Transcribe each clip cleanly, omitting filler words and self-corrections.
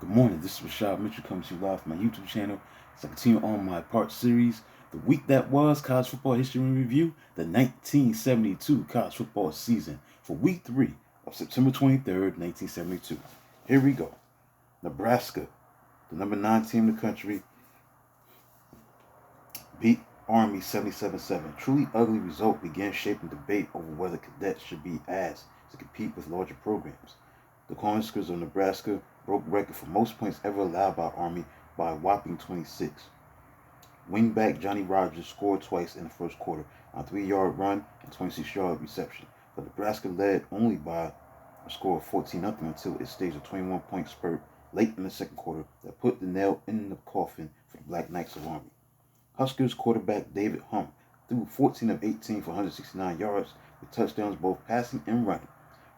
Good morning, this is Rashad Mitchell coming to you live from my YouTube channel as I continue on my part series, The Week That Was College Football History and Review, the 1972 college football season for week 3 of September 23rd, 1972. Here we go. Nebraska, the number 9 team in the country, beat Army 77-7. Truly ugly result began shaping debate over whether cadets should be asked to compete with larger programs. The Cornhuskers of Nebraska broke record for most points ever allowed by Army by a whopping 26. Wingback Johnny Rogers scored twice in the first quarter on a 3-yard run and 26-yard reception, but Nebraska led only by a score of 14-0 until it staged a 21-point spurt late in the second quarter that put the nail in the coffin for the Black Knights of Army. Huskers quarterback David Hump threw 14 of 18 for 169 yards with touchdowns both passing and running.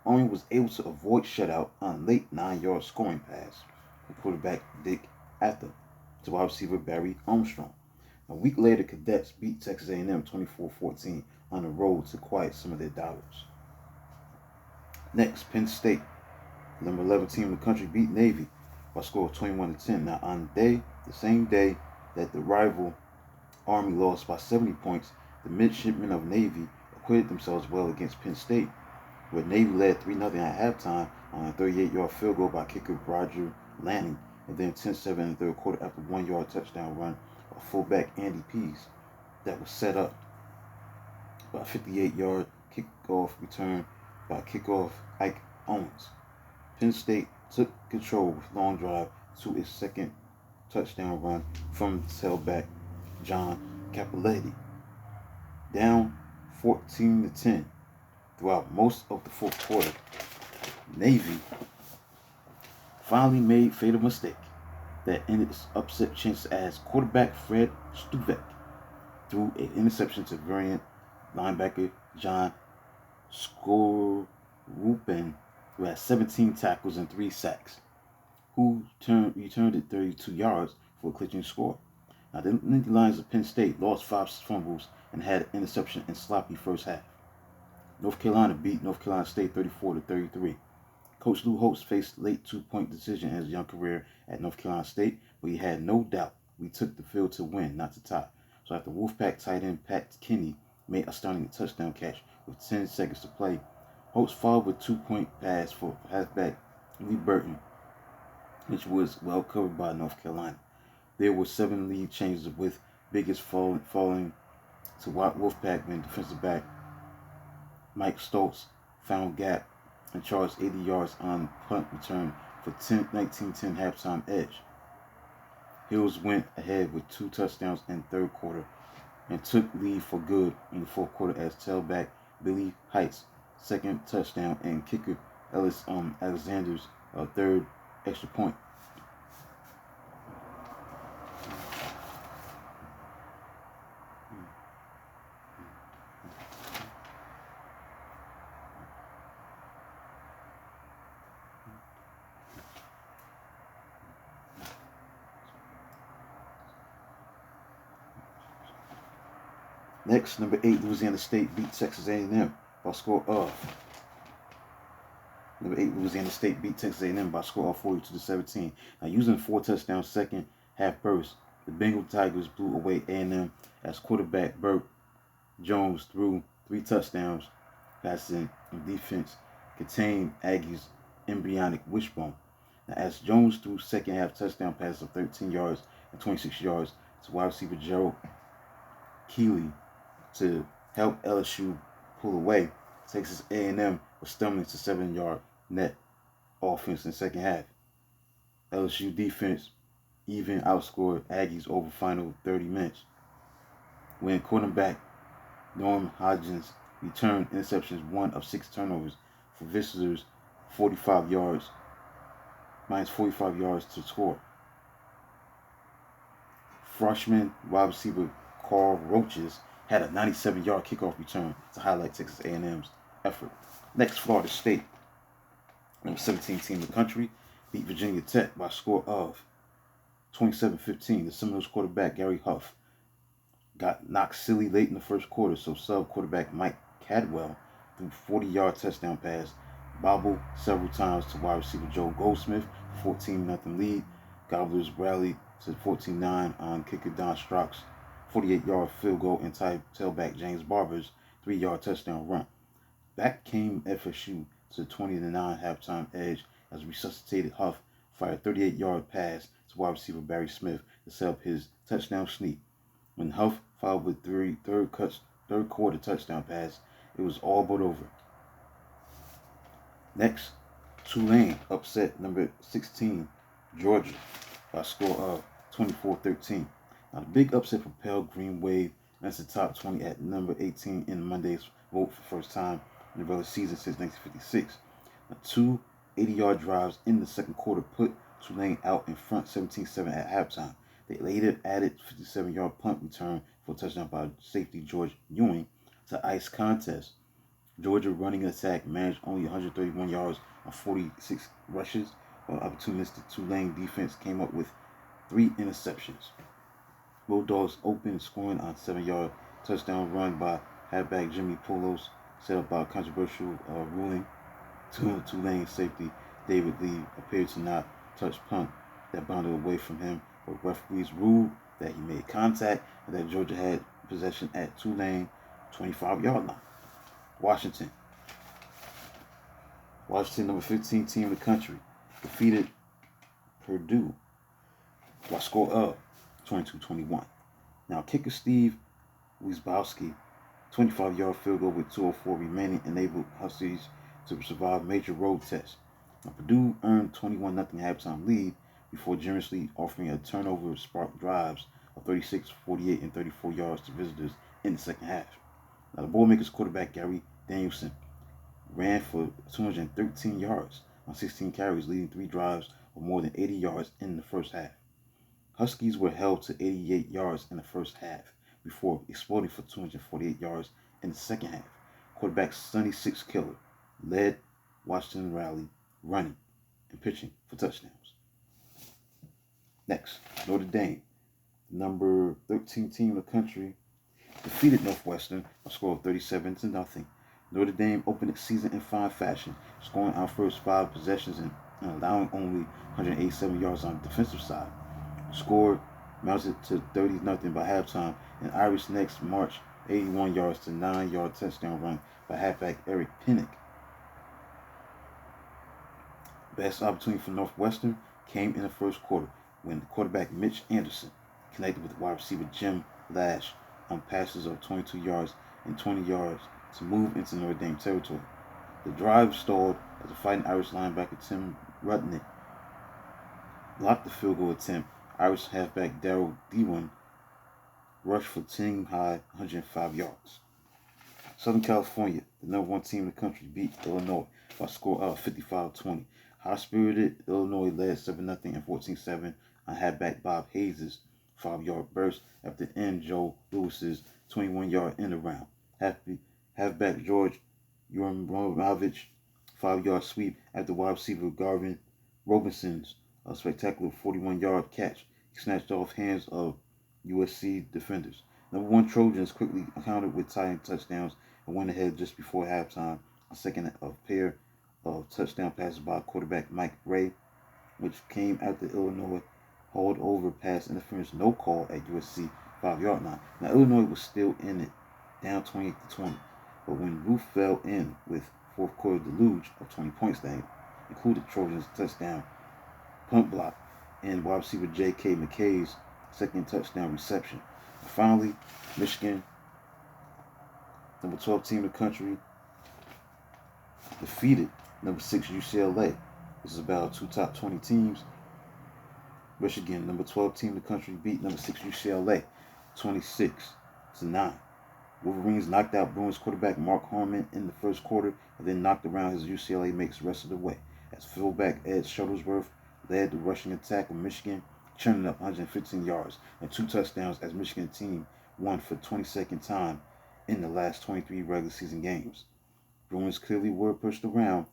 Army was able to avoid shutout on a late 9-yard scoring pass from quarterback Dick Atha to wide receiver Barry Armstrong. A week later, Cadets beat Texas A&M 24-14 on the road to quiet some of their doubters. Next, Penn State, the number 11 team in the country, beat Navy by a score of 21-10. Now, on the same day that the rival Army lost by 70 points, the midshipmen of Navy acquitted themselves well against Penn State, where Navy led 3-0 at halftime on a 38-yard field goal by kicker Roger Lanning, and then 10-7 in the third quarter after a 1-yard touchdown run by fullback Andy Pease that was set up by a 58-yard kickoff return by kickoff Ike Owens. Penn State took control with a long drive to its second touchdown run from tailback John Cappelletti. Down 14-10 throughout most of the fourth quarter, Navy finally made a fatal mistake that ended its upset chances as quarterback Fred Stuvek threw an interception to variant linebacker John Skorupen, who had 17 tackles and 3 sacks, who returned it 32 yards for a clinching score. Now, the Nittany Lions of Penn State lost 5 fumbles and had an interception in sloppy first half. North Carolina beat North Carolina State 34-33. Coach Lou Holtz faced a late 2-point decision in his young career at North Carolina State, but he had no doubt we took the field to win, not to tie. So after Wolfpack tight end Pat Kinney made a stunning touchdown catch with 10 seconds to play, Holtz followed with a 2-point pass for halfback Lee Burton, which was well covered by North Carolina. There were 7 lead changes, with biggest falling to Wolfpack when defensive back Mike Stoltz found gap and charged 80 yards on punt return for 19-10 halftime edge. Hills went ahead with 2 touchdowns in the third quarter and took lead for good in the fourth quarter as tailback Billy Height's second touchdown and kicker Ellis Alexander's third extra point. Next, number 8, Louisiana State beat Texas A&M by a score of 42-17. Now, using 4 touchdowns second half burst, the Bengal Tigers blew away A&M as quarterback Burt Jones threw 3 touchdowns passing and defense contained Aggie's embryonic wishbone. Now, as Jones threw second half touchdown passes of 13 yards and 26 yards to wide receiver Gerald Keeley to help LSU pull away, Texas A&M was stumbling to 7-yard net offense in the second half. LSU defense even outscored Aggies over final 30 minutes when quarterback Norm Hodgins returned interceptions 1 of 6 turnovers for visitors 45 yards to score. Freshman wide receiver Carl Roaches had a 97-yard kickoff return to highlight Texas A&M's effort. Next, Florida State, number 17 team in the country, beat Virginia Tech by a score of 27-15. The Seminoles quarterback Gary Huff got knocked silly late in the first quarter, so sub quarterback Mike Cadwell threw a 40-yard touchdown pass, bobbled several times to wide receiver Joe Goldsmith 14-0 lead. Gobblers rallied to 14-9 on kicker Don Strock's 48-yard field goal and tied tailback James Barber's 3-yard touchdown run. Back came FSU to the 20-9 halftime edge as resuscitated Huff fired a 38-yard pass to wide receiver Barry Smith to set up his touchdown sneak. When Huff followed with third quarter touchdown pass, it was all but over. Next, Tulane upset number 16 Georgia by a score of 24-13. Now the big upset propelled Green Wave into the top 20 at number 18 in Monday's vote for the first time in the regular season since 1956. Now, two 80-yard drives in the second quarter put Tulane out in front 17-7 at halftime. They later added 57-yard punt return for a touchdown by safety George Ewing to ice contest. Georgia running attack managed only 131 yards on 46 rushes, while opportunistic Tulane defense came up with 3 interceptions. Bulldogs opened scoring on a 7-yard touchdown run by halfback Jimmy Polos, set up by a controversial ruling. Tulane safety David Lee appeared to not touch punt that bounded away from him, but referees ruled that he made contact and that Georgia had possession at Tulane 25-yard line. Washington, number 15 team in the country, defeated Purdue by a score of 22-21. Now, kicker Steve Wiesbowski, 25-yard field goal with 2:04 remaining, enabled Huskies to survive major road tests. Now, Purdue earned 21-0 halftime lead before generously offering a turnover sparked drives of 36, 48, and 34 yards to visitors in the second half. Now, the Boilermakers quarterback Gary Danielson ran for 213 yards on 16 carries, leading 3 drives of more than 80 yards in the first half. Huskies were held to 88 yards in the first half before exploding for 248 yards in the second half. Quarterback Sonny Six Killer led Washington rally running and pitching for touchdowns. Next, Notre Dame, number 13 team in the country, defeated Northwestern a score of 37-0. Notre Dame opened its season in fine fashion, scoring our first 5 possessions and allowing only 187 yards on the defensive side. The score mounted to 30-0 by halftime, and Irish next marched 81 yards to 9-yard touchdown run by halfback Eric Pinnock. Best opportunity for Northwestern came in the first quarter when quarterback Mitch Anderson connected with wide receiver Jim Lash on passes of 22 yards and 20 yards to move into Notre Dame territory. The drive stalled as the Fighting Irish linebacker Tim Rudnick blocked the field goal attempt. Irish halfback Darrell Dewan rushed for team-high 105 yards. Southern California, the number 1 team in the country, beat Illinois by a score of 55-20. High-spirited Illinois led 7-0 and 14-7 on halfback Bob Hayes' 5-yard burst after end Joe Lewis's 21-yard end around. Halfback George Yurmanovich 5-yard sweep after wide receiver Garvin Robinson's a spectacular 41-yard catch. He snatched off hands of USC defenders. Number 1 Trojans quickly countered with tying touchdowns and went ahead just before halftime. A second pair of touchdown passes by quarterback Mike Ray, which came after Illinois hauled over pass interference no call at USC 5-yard line. Now Illinois was still in it, down 28-20, but when Roof fell in with fourth quarter deluge of 20 points that included Trojans' touchdown punt block and wide receiver J.K. McKay's second touchdown reception. And finally, Michigan, number 12 team in the country, defeated number 6 UCLA. This is about 2 top 20 teams. Michigan, number 12 team in the country, beat number 6 UCLA 26-9. Wolverines knocked out Bruins quarterback Mark Harmon in the first quarter and then knocked around his UCLA mates the rest of the way, as fullback Ed Shuttlesworth led the rushing attack of Michigan, churning up 115 yards and 2 touchdowns as Michigan team won for 22nd time in the last 23 regular season games. Bruins clearly were pushed around,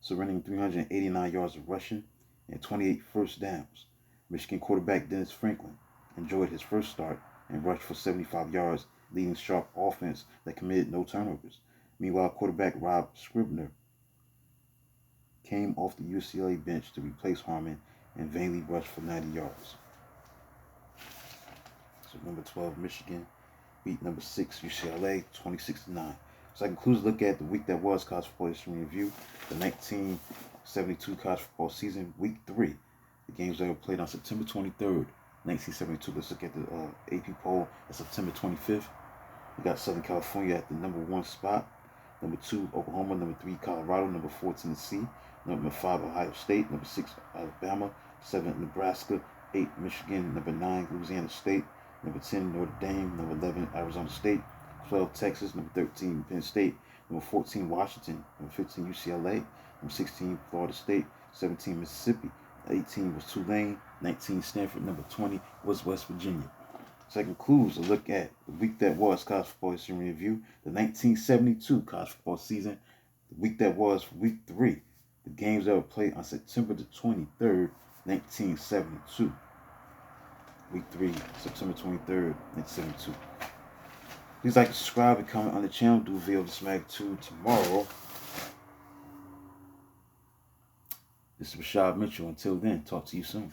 surrendering 389 yards of rushing and 28 first downs. Michigan quarterback Dennis Franklin enjoyed his first start and rushed for 75 yards, leading sharp offense that committed no turnovers. Meanwhile, quarterback Rob Scribner came off the UCLA bench to replace Harmon and vainly rushed for 90 yards. So number 12, Michigan beat number 6, UCLA, 26-9. So that concludes a look at the week that was college football history review, the 1972 college football season, week 3. The games that were played on September 23rd, 1972. Let's look at the AP poll at September 25th. We got Southern California at the number 1 spot. Number 2, Oklahoma. Number 3, Colorado. Number 4, Tennessee. Number 5, Ohio State. Number 6, Alabama. 7, Nebraska. 8, Michigan. Number 9, Louisiana State. Number 10, Notre Dame. Number 11, Arizona State. 12, Texas. Number 13, Penn State. Number 14, Washington. Number 15, UCLA. Number 16, Florida State. 17, Mississippi. 18 was Tulane. 19, Stanford. Number 20 was West Virginia. So that concludes a look at the week that was college football history review, the 1972 college football season, the week that was week 3, the games that were played on September the 23rd, 1972. Week 3, September 23rd, 1972. Please like, subscribe, and comment on the channel. Do a video of this magnitude tomorrow. This is Rashad Mitchell. Until then, talk to you soon.